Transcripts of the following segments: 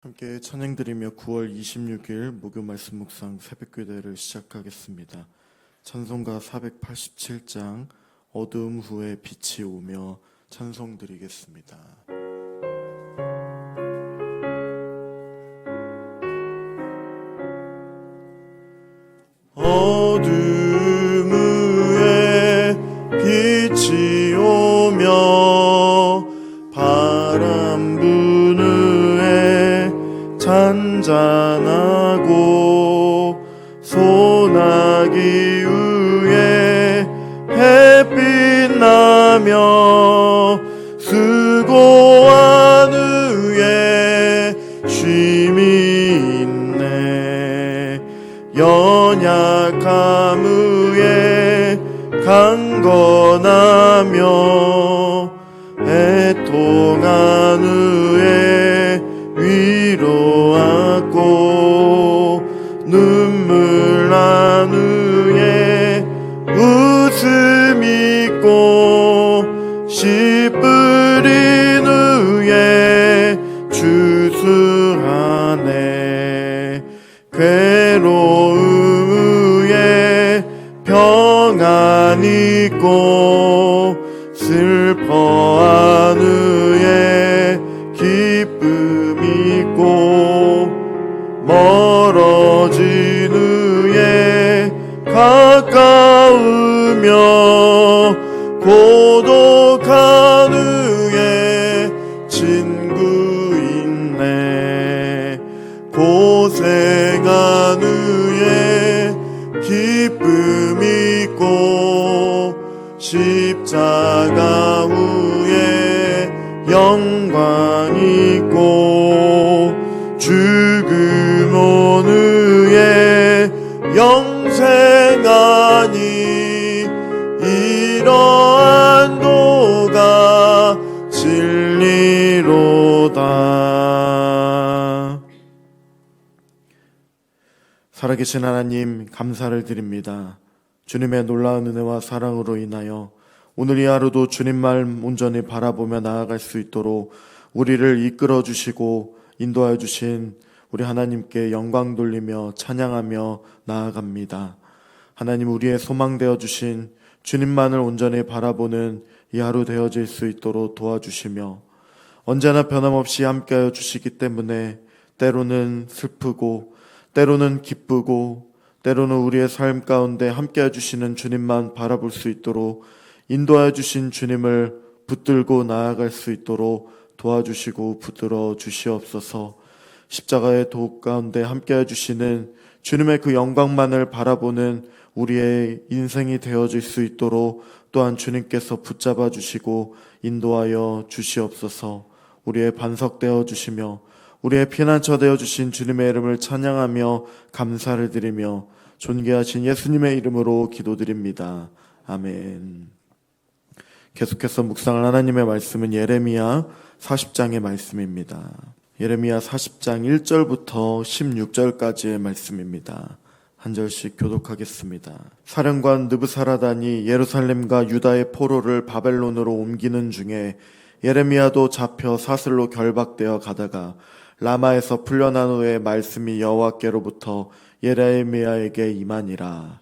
함께 찬양드리며 9월 26일 목요 말씀 묵상 새벽기도를 시작하겠습니다. 찬송가 487장 어두움 후에 빛이 오며 찬송드리겠습니다. 어두움 후에 빛이 오며 바람 부는 잔잔하고 소나기 위에 햇빛 나며 수고한 후에 쉼이 있네. 연약함 후에 강건하며 애통한 후에 위로하고 눈물 난 후에 웃음 있고 씨 뿌린 후에 주수하네. 괴로움 후에 평안 있고 슬퍼한 후에 기쁨 있고 멀어진 후에 가까우며 고독한 후에 친구 있네. 고생한 후에 기쁨 있고 십자가 후에 영광 있고 죽음 온 후에 영생하니 이러한 도가 진리로다. 살아계신 하나님, 감사를 드립니다. 주님의 놀라운 은혜와 사랑으로 인하여 오늘 이 하루도 주님만 온전히 바라보며 나아갈 수 있도록 우리를 이끌어 주시고 인도하여 주신 우리 하나님께 영광 돌리며 찬양하며 나아갑니다. 하나님, 우리의 소망 되어 주신 주님만을 온전히 바라보는 이 하루 되어질 수 있도록 도와주시며 언제나 변함없이 함께하여 주시기 때문에 때로는 슬프고 때로는 기쁘고 때로는 우리의 삶 가운데 함께해 주시는 주님만 바라볼 수 있도록 인도하여 주신 주님을 붙들고 나아갈 수 있도록 도와주시고 붙들어 주시옵소서. 십자가의 도 가운데 함께해 주시는 주님의 그 영광만을 바라보는 우리의 인생이 되어질 수 있도록 또한 주님께서 붙잡아 주시고 인도하여 주시옵소서. 우리의 반석 되어 주시며 우리의 피난처 되어 주신 주님의 이름을 찬양하며 감사를 드리며 존귀하신 예수님의 이름으로 기도드립니다. 아멘. 계속해서 묵상할 하나님의 말씀은 예레미야 40장의 말씀입니다. 예레미야 40장 1절부터 16절까지의 말씀입니다. 한 절씩 교독하겠습니다. 사령관 느부사라단이 예루살렘과 유다의 포로를 바벨론으로 옮기는 중에 예레미야도 잡혀 사슬로 결박되어 가다가 라마에서 풀려난 후에 말씀이 여호와께로부터 예레미야에게 임하니라.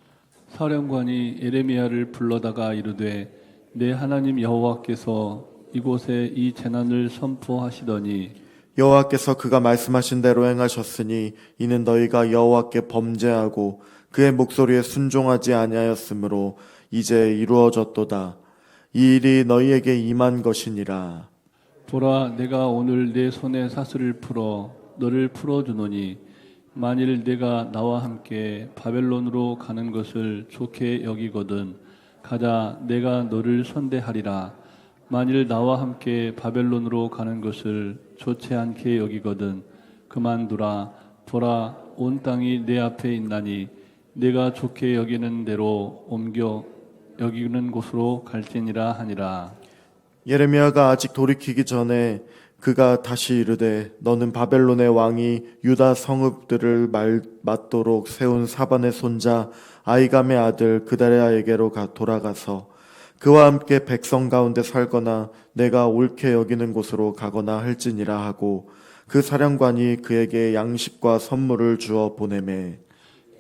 사령관이 예레미야를 불러다가 이르되 내 하나님 여호와께서 이곳에 이 재난을 선포하시더니 여호와께서 그가 말씀하신 대로 행하셨으니 이는 너희가 여호와께 범죄하고 그의 목소리에 순종하지 아니하였으므로 이제 이루어졌도다. 이 일이 너희에게 임한 것이니라. 보라, 내가 오늘 내 손에 사슬을 풀어 너를 풀어주노니 만일 내가 나와 함께 바벨론으로 가는 것을 좋게 여기거든 가자, 내가 너를 선대하리라. 만일 나와 함께 바벨론으로 가는 것을 좋지 않게 여기거든 그만두라. 보라, 온 땅이 내 앞에 있나니 내가 좋게 여기는 대로 옮겨 여기는 곳으로 갈지니라 하니라. 예레미야가 아직 돌이키기 전에 그가 다시 이르되 너는 바벨론의 왕이 유다 성읍들을 맞도록 세운 사반의 손자 아이감의 아들 그다랴에게로 돌아가서 그와 함께 백성 가운데 살거나 내가 옳게 여기는 곳으로 가거나 할지니라 하고 그 사령관이 그에게 양식과 선물을 주어 보내매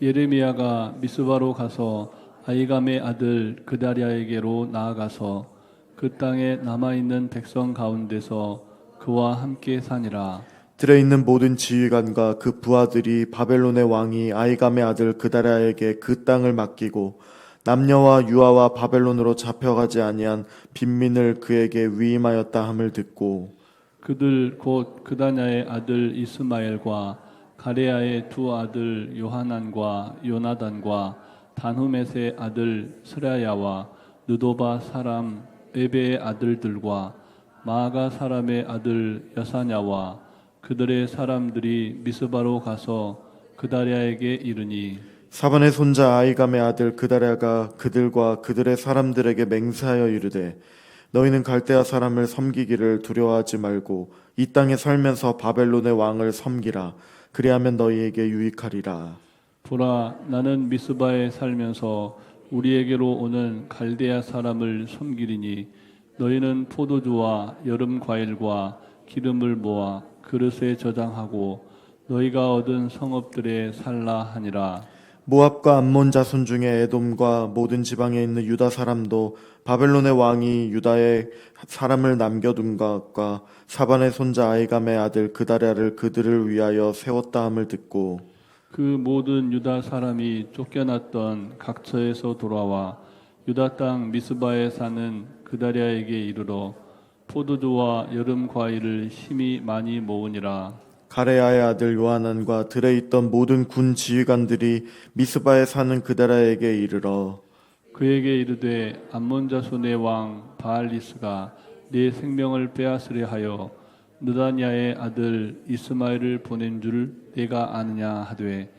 예레미야가 미스바로 가서 아이감의 아들 그다랴에게로 나아가서 그 땅에 남아있는 백성 가운데서 그와 함께 사니라. 들에 있는 모든 지휘관과 그 부하들이 바벨론의 왕이 아이감의 아들 그다랴에게 그 땅을 맡기고 남녀와 유아와 바벨론으로 잡혀가지 아니한 빈민을 그에게 위임하였다 함을 듣고 그들 곧 그다냐의 아들 이스마엘과 가레야의 두 아들 요하난과 요나단과 단후멧의 아들 스라야와 느도바 사람 에베의 아들들과 마아가 사람의 아들 여사냐와 그들의 사람들이 미스바로 가서 그다랴에게 이르니 사반의 손자 아이감의 아들 그다랴가 그들과 그들의 사람들에게 맹세하여 이르되 너희는 갈대아 사람을 섬기기를 두려워하지 말고 이 땅에 살면서 바벨론의 왕을 섬기라. 그리하면 너희에게 유익하리라. 보라 나는 미스바에 살면서 우리에게로 오는 갈대아 사람을 섬기리니 너희는 포도주와 여름 과일과 기름을 모아 그릇에 저장하고 너희가 얻은 성읍들에 살라 하니라. 모압과 암몬 자손 중에 에돔과 모든 지방에 있는 유다 사람도 바벨론의 왕이 유다에 사람을 남겨둔 것과 사반의 손자 아이감의 아들 그다랴를 그들을 위하여 세웠다 함을 듣고 그 모든 유다 사람이 쫓겨났던 각처에서 돌아와 유다 땅 미스바에 사는 그다랴에게 이르러 포도주와 여름 과일을 심히 많이 모으니라. 가레야의 아들 요하난과 들에 있던 모든 군 지휘관들이 미스바에 사는 그다랴에게 이르러 그에게 이르되 암몬 자손의 왕 바알리스가 네 생명을 빼앗으려 하여 느다냐의 아들 이스마엘을 보낸 줄 내가 아느냐 하되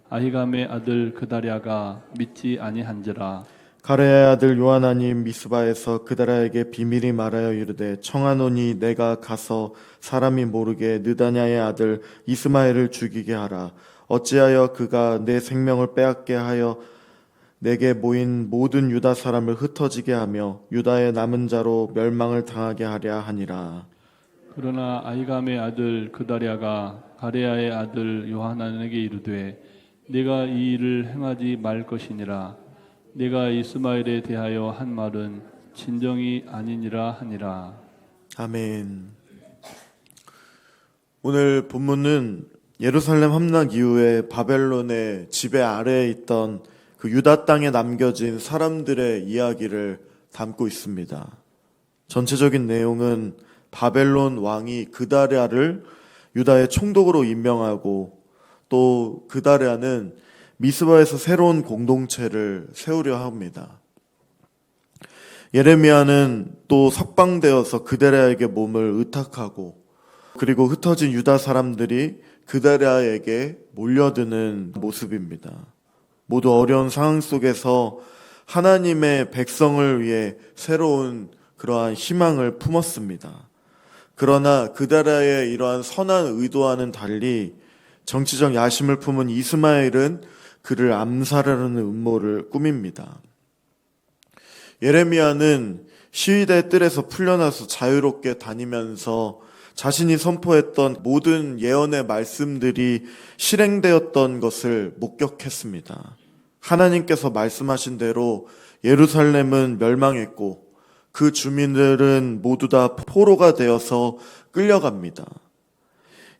아히감의 아들 그다랴가 믿지 아니한지라. 가레야의 아들 요하난이 미스바에서 그다랴에게 비밀히 말하여 이르되 청하노니 내가 가서 사람이 모르게 느다냐의 아들 이스마엘을 죽이게 하라. 어찌하여 그가 내 생명을 빼앗게 하여 내게 모인 모든 유다 사람을 흩어지게 하며 유다의 남은 자로 멸망을 당하게 하랴 하니라. 그러나 아히감의 아들 그다랴가 가레야의 아들 요하난에게 이르되 내가 이 일을 행하지 말 것이니라. 내가 이스마엘에 대하여 한 말은 진정이 아니니라 하니라. 아멘. 오늘 본문은 예루살렘 함락 이후에 바벨론의 지배 아래에 있던 그 유다 땅에 남겨진 사람들의 이야기를 담고 있습니다. 전체적인 내용은 바벨론 왕이 그다랴를 유다의 총독으로 임명하고 또 그다랴는 미스바에서 새로운 공동체를 세우려 합니다. 예레미야는 또 석방되어서 그다랴에게 몸을 의탁하고 그리고 흩어진 유다 사람들이 그다랴에게 몰려드는 모습입니다. 모두 어려운 상황 속에서 하나님의 백성을 위해 새로운 그러한 희망을 품었습니다. 그러나 그다랴의 이러한 선한 의도와는 달리 정치적 야심을 품은 이스마엘은 그를 암살하려는 음모를 꾸밉니다. 예레미야는 시위대 뜰에서 풀려나서 자유롭게 다니면서 자신이 선포했던 모든 예언의 말씀들이 실행되었던 것을 목격했습니다. 하나님께서 말씀하신 대로 예루살렘은 멸망했고 그 주민들은 모두 다 포로가 되어서 끌려갑니다.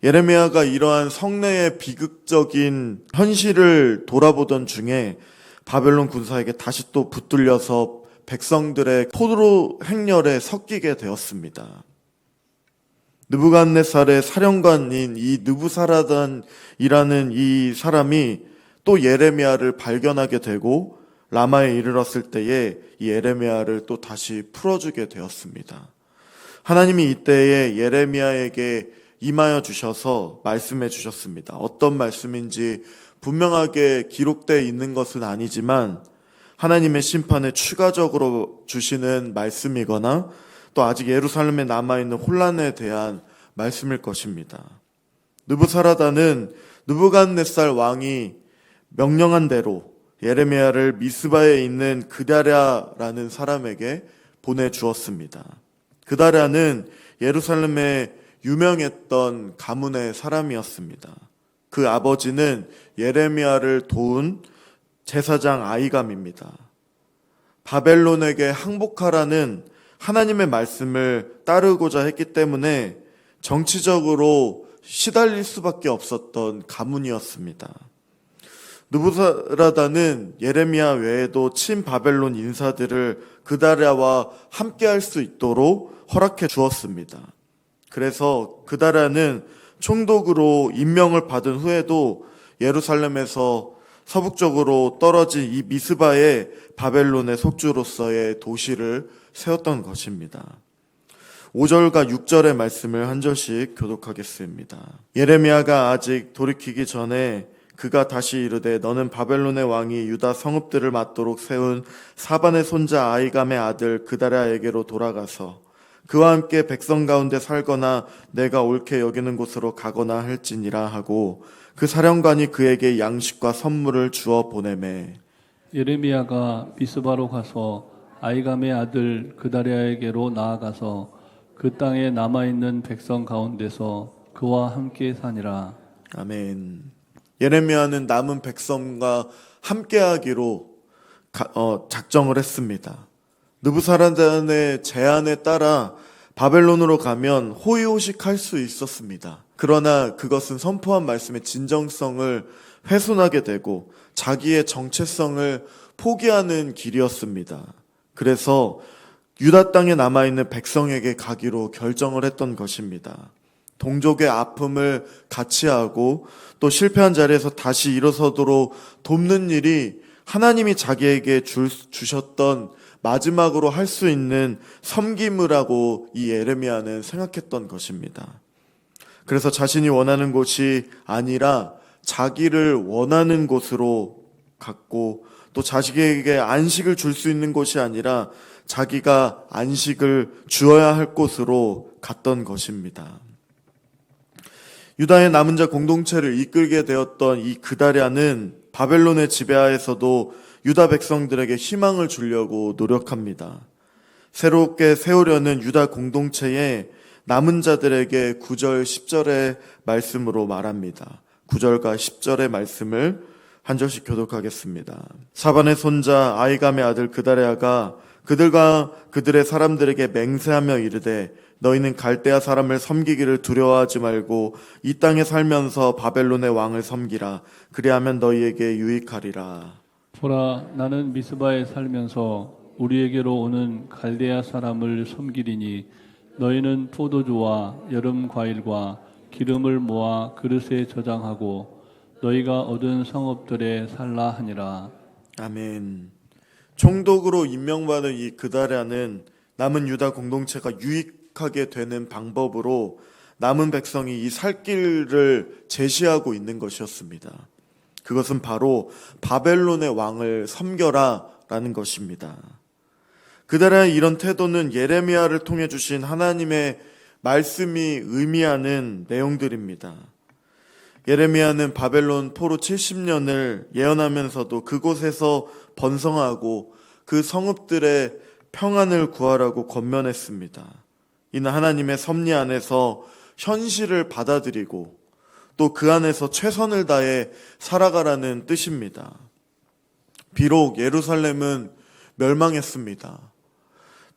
예레미야가 이러한 성내의 비극적인 현실을 돌아보던 중에 바벨론 군사에게 다시 또 붙들려서 백성들의 포로 행렬에 섞이게 되었습니다. 느부갓네살의 사령관인 이 느부사라단이라는 이 사람이 또 예레미야를 발견하게 되고 라마에 이르렀을 때에 이 예레미야를 또 다시 풀어주게 되었습니다. 하나님이 이때에 예레미야에게 임하여 주셔서 말씀해 주셨습니다. 어떤 말씀인지 분명하게 기록되어 있는 것은 아니지만 하나님의 심판에 추가적으로 주시는 말씀이거나 또 아직 예루살렘에 남아있는 혼란에 대한 말씀일 것입니다. 느부사라단은 느부갓네살 왕이 명령한 대로 예레미야를 미스바에 있는 그다랴라는 사람에게 보내주었습니다. 그다랴는 예루살렘에 유명했던 가문의 사람이었습니다. 그 아버지는 예레미야를 도운 제사장 아이감입니다. 바벨론에게 항복하라는 하나님의 말씀을 따르고자 했기 때문에 정치적으로 시달릴 수밖에 없었던 가문이었습니다. 느부사라다는 예레미야 외에도 친바벨론 인사들을 그다랴와 함께할 수 있도록 허락해 주었습니다. 그래서 그다랴는 총독으로 임명을 받은 후에도 예루살렘에서 서북쪽으로 떨어진 이 미스바에 바벨론의 속주로서의 도시를 세웠던 것입니다. 5절과 6절의 말씀을 한 절씩 교독하겠습니다. 예레미야가 아직 돌이키기 전에 그가 다시 이르되 너는 바벨론의 왕이 유다 성읍들을 맡도록 세운 사반의 손자 아이감의 아들 그다랴에게로 돌아가서 그와 함께 백성 가운데 살거나 내가 옳게 여기는 곳으로 가거나 할지니라 하고 그 사령관이 그에게 양식과 선물을 주어 보내매 예레미야가 미스바로 가서 아이감의 아들 그다랴에게로 나아가서 그 땅에 남아있는 백성 가운데서 그와 함께 사니라. 아멘. 예레미야는 남은 백성과 함께하기로 작정을 했습니다. 느부사라단의 제안에 따라 바벨론으로 가면 호의호식할 수 있었습니다. 그러나 그것은 선포한 말씀의 진정성을 훼손하게 되고 자기의 정체성을 포기하는 길이었습니다. 그래서 유다 땅에 남아있는 백성에게 가기로 결정을 했던 것입니다. 동족의 아픔을 같이 하고 또 실패한 자리에서 다시 일어서도록 돕는 일이 하나님이 자기에게 주셨던 마지막으로 할 수 있는 섬김이라고 이 예레미야는 생각했던 것입니다. 그래서 자신이 원하는 곳이 아니라 자기를 원하는 곳으로 갔고 또 자식에게 안식을 줄 수 있는 곳이 아니라 자기가 안식을 주어야 할 곳으로 갔던 것입니다. 유다의 남은 자 공동체를 이끌게 되었던 이 그다랴는 바벨론의 지배하에서도 유다 백성들에게 희망을 주려고 노력합니다. 새롭게 세우려는 유다 공동체에 남은 자들에게 9절 10절의 말씀으로 말합니다. 9절과 10절의 말씀을 한 절씩 교독하겠습니다. 사반의 손자 아이감의 아들 그다랴가 그들과 그들의 사람들에게 맹세하며 이르되 너희는 갈대아 사람을 섬기기를 두려워하지 말고 이 땅에 살면서 바벨론의 왕을 섬기라. 그리하면 너희에게 유익하리라. 보라, 나는 미스바에 살면서 우리에게로 오는 갈대아 사람을 섬기리니 너희는 포도주와 여름 과일과 기름을 모아 그릇에 저장하고 너희가 얻은 성읍들에 살라 하니라. 아멘. 총독으로 임명받은 이 그다랴는 남은 유다 공동체가 유익하게 되는 방법으로 남은 백성이 이 살 길을 제시하고 있는 것이었습니다. 그것은 바로 바벨론의 왕을 섬겨라 라는 것입니다. 그다랴의 이런 태도는 예레미야를 통해 주신 하나님의 말씀이 의미하는 내용들입니다. 예레미야는 바벨론 포로 70년을 예언하면서도 그곳에서 번성하고 그 성읍들의 평안을 구하라고 권면했습니다. 이는 하나님의 섭리 안에서 현실을 받아들이고 또 그 안에서 최선을 다해 살아가라는 뜻입니다. 비록 예루살렘은 멸망했습니다.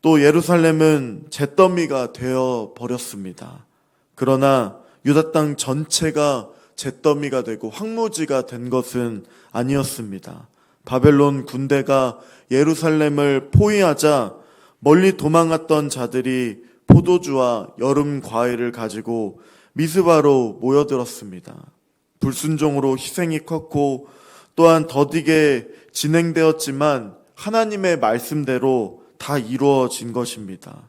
또 예루살렘은 잿더미가 되어 버렸습니다. 그러나 유다 땅 전체가 잿더미가 되고 황무지가 된 것은 아니었습니다. 바벨론 군대가 예루살렘을 포위하자 멀리 도망갔던 자들이 포도주와 여름 과일을 가지고 미스바로 모여들었습니다. 불순종으로 희생이 컸고 또한 더디게 진행되었지만 하나님의 말씀대로 다 이루어진 것입니다.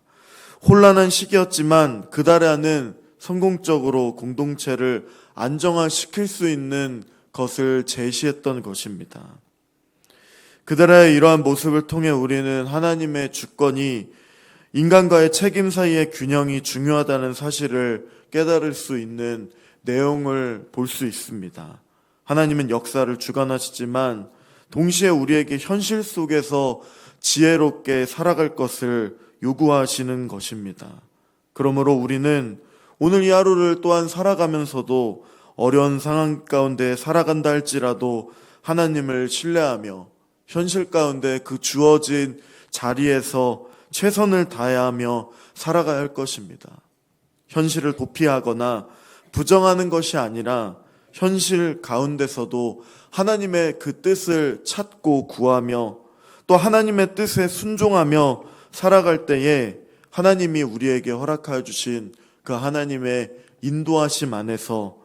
혼란한 시기였지만 그다랴는 성공적으로 공동체를 안정화시킬 수 있는 것을 제시했던 것입니다. 그다랴의 이러한 모습을 통해 우리는 하나님의 주권이 인간과의 책임 사이의 균형이 중요하다는 사실을 깨달을 수 있는 내용을 볼 수 있습니다. 하나님은 역사를 주관하시지만 동시에 우리에게 현실 속에서 지혜롭게 살아갈 것을 요구하시는 것입니다. 그러므로 우리는 오늘 이 하루를 또한 살아가면서도 어려운 상황 가운데 살아간다 할지라도 하나님을 신뢰하며 현실 가운데 그 주어진 자리에서 최선을 다해야 하며 살아가야 할 것입니다. 현실을 도피하거나 부정하는 것이 아니라 현실 가운데서도 하나님의 그 뜻을 찾고 구하며 또 하나님의 뜻에 순종하며 살아갈 때에 하나님이 우리에게 허락하여 주신 그 하나님의 인도하심 안에서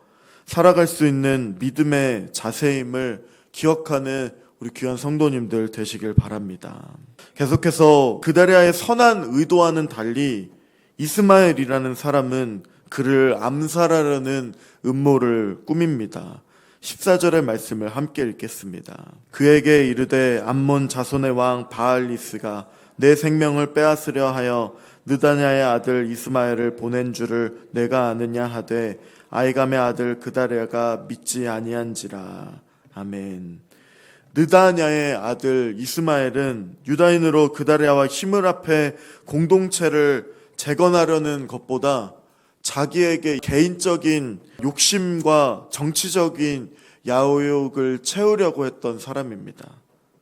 살아갈 수 있는 믿음의 자세임을 기억하는 우리 귀한 성도님들 되시길 바랍니다. 계속해서 그다리아의 선한 의도와는 달리 이스마엘이라는 사람은 그를 암살하려는 음모를 꾸밉니다. 14절의 말씀을 함께 읽겠습니다. 그에게 이르되 암몬 자손의 왕 바알리스가 내 생명을 빼앗으려 하여 느다냐의 아들 이스마엘을 보낸 줄을 내가 아느냐 하되 아이감의 아들 그다리아가 믿지 아니한지라. 아멘. 느다냐의 아들 이스마엘은 유다인으로 그다리아와 힘을 합해 공동체를 재건하려는 것보다 자기에게 개인적인 욕심과 정치적인 야욕을 채우려고 했던 사람입니다.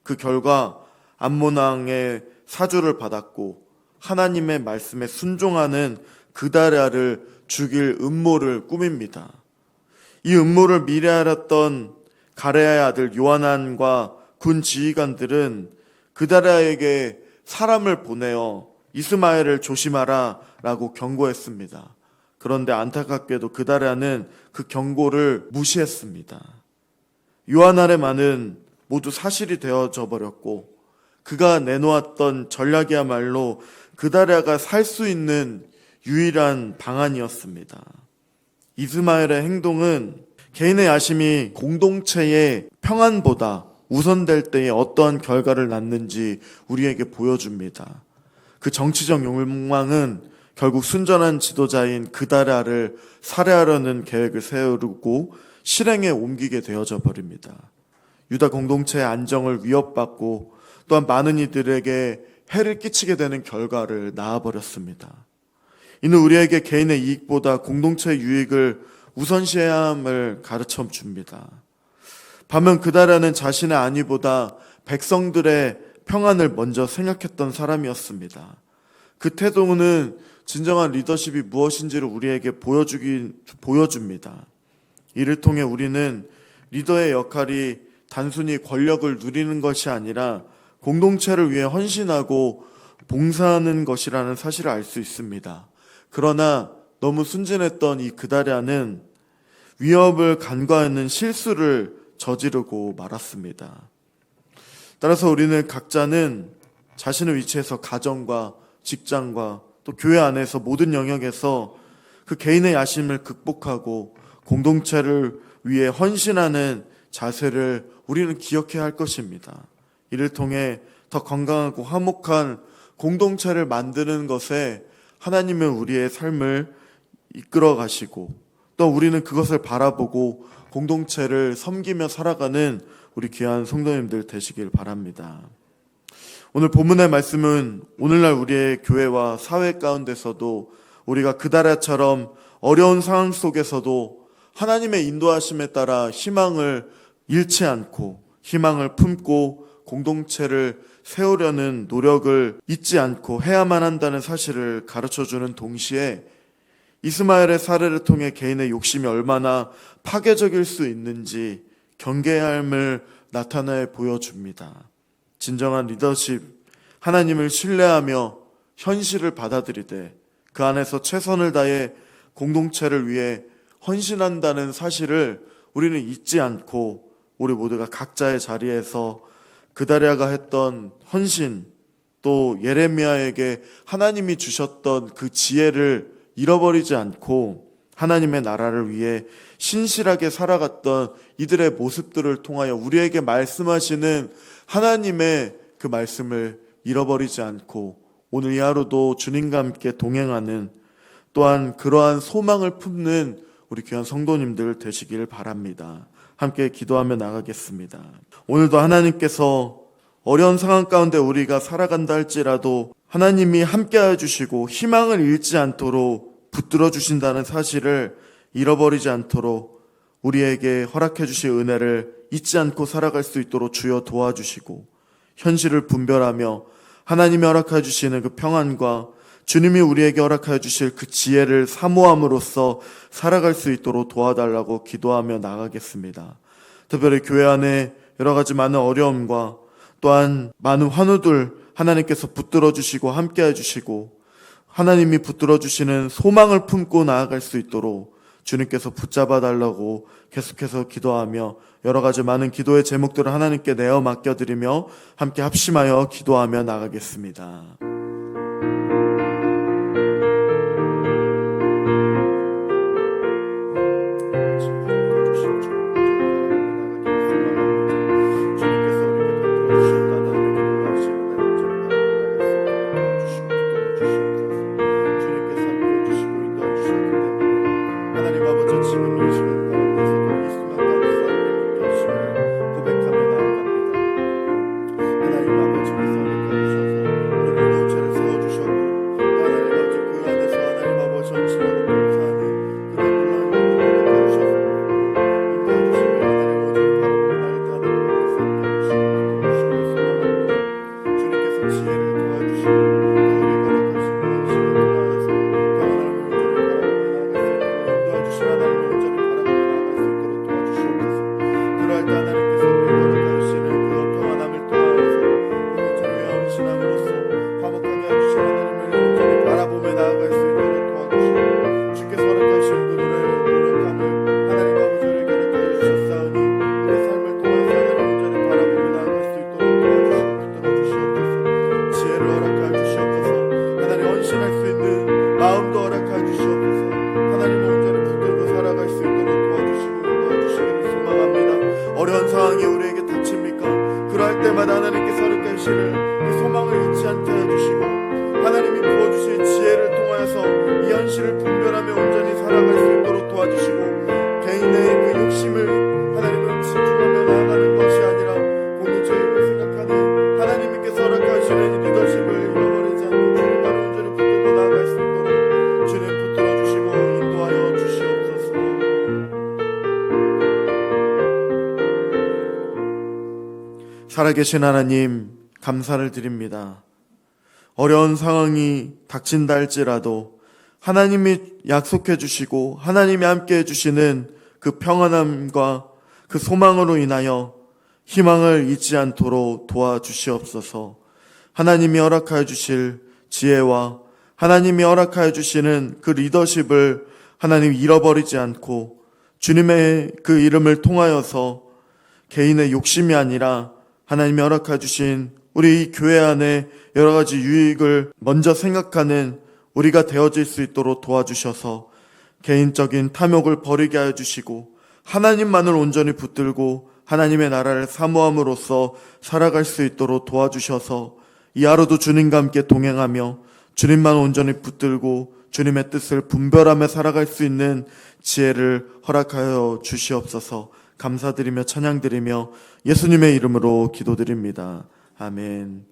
그 결과 암몬 왕의 사주를 받았고 하나님의 말씀에 순종하는 그다리아를 죽일 음모를 꾸밉니다. 이 음모를 미리 알았던 가레야의 아들 요하난과 군 지휘관들은 그다리아에게 사람을 보내어 이스마엘을 조심하라 라고 경고했습니다. 그런데 안타깝게도 그다리아는 그 경고를 무시했습니다. 요하난의 말은 모두 사실이 되어져 버렸고 그가 내놓았던 전략이야말로 그다리아가 살 수 있는 유일한 방안이었습니다. 이스마엘의 행동은 개인의 야심이 공동체의 평안보다 우선될 때에 어떠한 결과를 낳는지 우리에게 보여줍니다. 그 정치적 욕망은 결국 순전한 지도자인 그다리아를 살해하려는 계획을 세우고 실행에 옮기게 되어져 버립니다. 유다 공동체의 안정을 위협받고 또한 많은 이들에게 해를 끼치게 되는 결과를 낳아버렸습니다. 이는 우리에게 개인의 이익보다 공동체의 유익을 우선시해야 함을 가르쳐 줍니다. 반면 그다리아는 자신의 안위보다 백성들의 평안을 먼저 생각했던 사람이었습니다. 그 태도는 진정한 리더십이 무엇인지를 우리에게 보여줍니다. 이를 통해 우리는 리더의 역할이 단순히 권력을 누리는 것이 아니라 공동체를 위해 헌신하고 봉사하는 것이라는 사실을 알 수 있습니다. 그러나 너무 순진했던 이 그다리아는 위협을 간과하는 실수를 저지르고 말았습니다. 따라서 우리는 각자는 자신의 위치에서 가정과 직장과 또 교회 안에서 모든 영역에서 그 개인의 야심을 극복하고 공동체를 위해 헌신하는 자세를 우리는 기억해야 할 것입니다. 이를 통해 더 건강하고 화목한 공동체를 만드는 것에 하나님은 우리의 삶을 이끌어 가시고 또 우리는 그것을 바라보고 공동체를 섬기며 살아가는 우리 귀한 성도님들 되시길 바랍니다. 오늘 본문의 말씀은 오늘날 우리의 교회와 사회 가운데서도 우리가 그다리아처럼 어려운 상황 속에서도 하나님의 인도하심에 따라 희망을 잃지 않고 희망을 품고 공동체를 세우려는 노력을 잊지 않고 해야만 한다는 사실을 가르쳐주는 동시에 이스마엘의 사례를 통해 개인의 욕심이 얼마나 파괴적일 수 있는지 경계해야 함을 나타내 보여줍니다. 진정한 리더십, 하나님을 신뢰하며 현실을 받아들이되 그 안에서 최선을 다해 공동체를 위해 헌신한다는 사실을 우리는 잊지 않고 우리 모두가 각자의 자리에서 그다리아가 했던 헌신, 또 예레미야에게 하나님이 주셨던 그 지혜를 잃어버리지 않고 하나님의 나라를 위해 신실하게 살아갔던 이들의 모습들을 통하여 우리에게 말씀하시는 하나님의 그 말씀을 잃어버리지 않고 오늘 이 하루도 주님과 함께 동행하는 또한 그러한 소망을 품는 우리 귀한 성도님들 되시길 바랍니다. 함께 기도하며 나가겠습니다. 오늘도 하나님께서 어려운 상황 가운데 우리가 살아간다 할지라도 하나님이 함께하여 주시고 희망을 잃지 않도록 붙들어 주신다는 사실을 잃어버리지 않도록 우리에게 허락해 주실 은혜를 잊지 않고 살아갈 수 있도록 주여 도와주시고, 현실을 분별하며 하나님이 허락해 주시는 그 평안과 주님이 우리에게 허락하여 주실 그 지혜를 사모함으로써 살아갈 수 있도록 도와달라고 기도하며 나가겠습니다. 특별히 교회 안에 여러 가지 많은 어려움과 또한 많은 환우들 하나님께서 붙들어 주시고 함께해 주시고 하나님이 붙들어 주시는 소망을 품고 나아갈 수 있도록 주님께서 붙잡아 달라고 계속해서 기도하며 여러 가지 많은 기도의 제목들을 하나님께 내어 맡겨드리며 함께 합심하여 기도하며 나가겠습니다. 어려운 상황이 우리에게 닥칩니까? 그러할 때마다 하나님께서 허락해 주시는 그 소망을 잊지 않게 해주시고 하나님이 부어주신 지혜를 통하여서 이 현실을 분별하며 온전히 살아갈 수 있도록 도와주시고, 개인의 그 욕심을 하나님을 집중하며 나아가는 것이 아니라 공동체를 생각하는 하나님께서 허락해 주시는 리더십을 잃어버리지 않고 주님만을 온전히 붙들고 나아갈 수 있도록 주님 붙들어 주시고 인도하여 주시옵소서. 살아계신 하나님, 감사를 드립니다. 어려운 상황이 닥친다 할지라도 하나님이 약속해 주시고 하나님이 함께 해주시는 그 평안함과 그 소망으로 인하여 희망을 잊지 않도록 도와주시옵소서. 하나님이 허락하여 주실 지혜와 하나님이 허락하여 주시는 그 리더십을 하나님 잃어버리지 않고 주님의 그 이름을 통하여서 개인의 욕심이 아니라 하나님이 허락해 주신 우리 교회 안에 여러 가지 유익을 먼저 생각하는 우리가 되어질 수 있도록 도와주셔서 개인적인 탐욕을 버리게 하여 주시고 하나님만을 온전히 붙들고 하나님의 나라를 사모함으로써 살아갈 수 있도록 도와주셔서 이 하루도 주님과 함께 동행하며 주님만 온전히 붙들고 주님의 뜻을 분별하며 살아갈 수 있는 지혜를 허락하여 주시옵소서. 감사드리며 찬양드리며 예수님의 이름으로 기도드립니다. 아멘.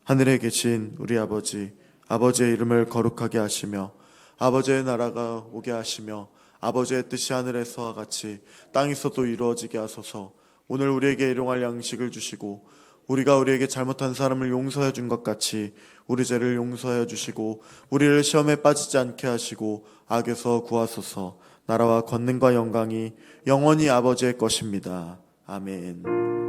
하늘에 계신 우리 아버지, 아버지의 이름을 거룩하게 하시며 아버지의 나라가 오게 하시며 아버지의 뜻이 하늘에서와 같이 땅에서도 이루어지게 하소서. 오늘 우리에게 일용할 양식을 주시고 우리가 우리에게 잘못한 사람을 용서해 준 것 같이 우리 죄를 용서해 주시고 우리를 시험에 빠지지 않게 하시고 악에서 구하소서. 나라와 권능과 영광이 영원히 아버지의 것입니다. 아멘.